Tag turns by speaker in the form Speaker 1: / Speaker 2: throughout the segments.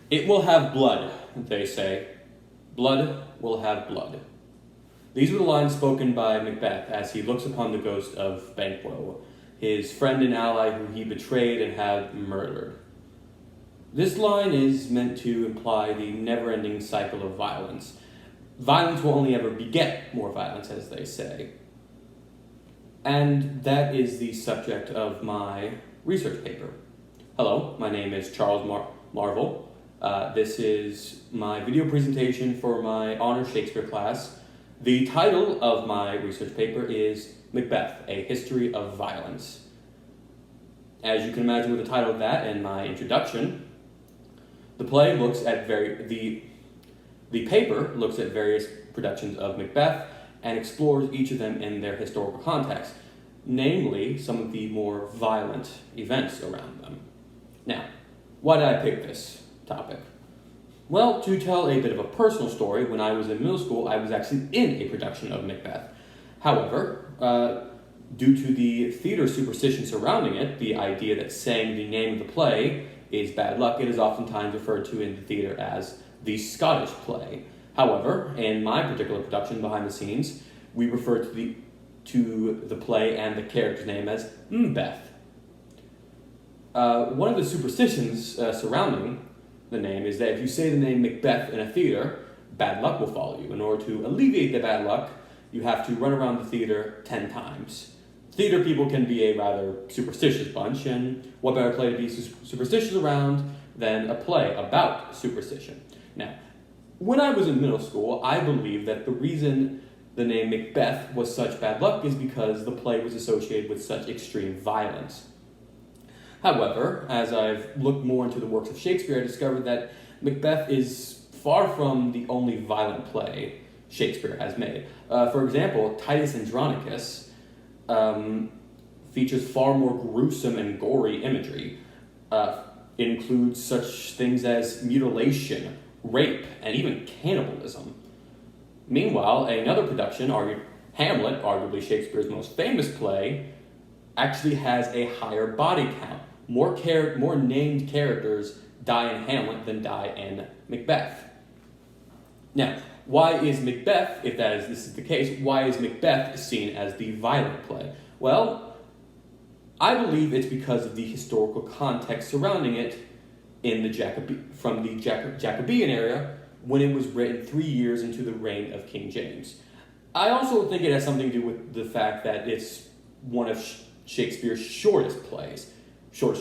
Speaker 1: It will have blood, they say. Blood will have blood. These were the lines spoken by Macbeth as he looks upon the ghost of Banquo, his friend and ally who he betrayed and had murdered. This line is meant to imply the never-ending cycle of violence. Violence will only ever beget more violence, as they say. And that is the subject of my research paper. Hello, my name is Charles Marvel. This is my video presentation for my honors Shakespeare class. The title of my research paper is Macbeth, A History of Violence. As you can imagine with the title of that and my introduction, the paper looks at various productions of Macbeth and explores each of them in their historical context, namely some of the more violent events around them. Now, why did I pick this topic? Well, to tell a bit of a personal story, when I was in middle school, I was actually in a production of Macbeth. However, due to the theater superstition surrounding it, the idea that saying the name of the play is bad luck, it is oftentimes referred to in the theater as the Scottish play. However, in my particular production behind the scenes, we refer to the play and the character's name as MacBeth. One of the superstitions surrounding the name is that if you say the name Macbeth in a theater, bad luck will follow you. In order to alleviate the bad luck, you have to run around the theater 10 times. Theater people can be a rather superstitious bunch, and what better play to be superstitious around than a play about superstition? Now, when I was in middle school, I believed that the reason the name Macbeth was such bad luck is because the play was associated with such extreme violence. However, as I've looked more into the works of Shakespeare, I discovered that Macbeth is far from the only violent play Shakespeare has made. For example, Titus Andronicus features far more gruesome and gory imagery. It includes such things as mutilation, rape, and even cannibalism. Meanwhile, another production, Hamlet, arguably Shakespeare's most famous play, actually has a higher body count. More named characters die in Hamlet than die in Macbeth. Now, why is Macbeth, if this is the case, why is Macbeth seen as the violent play? Well, I believe it's because of the historical context surrounding it from the Jacobean era when it was written 3 years into the reign of King James. I also think it has something to do with the fact that it's one of Shakespeare's shortest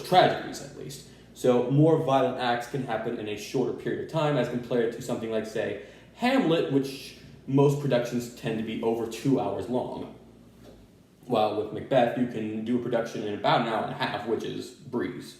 Speaker 1: tragedies at least. So more violent acts can happen in a shorter period of time as compared to something like, say, Hamlet, which most productions tend to be over 2 hours long. While with Macbeth, you can do a production in about an hour and a half, which is breeze.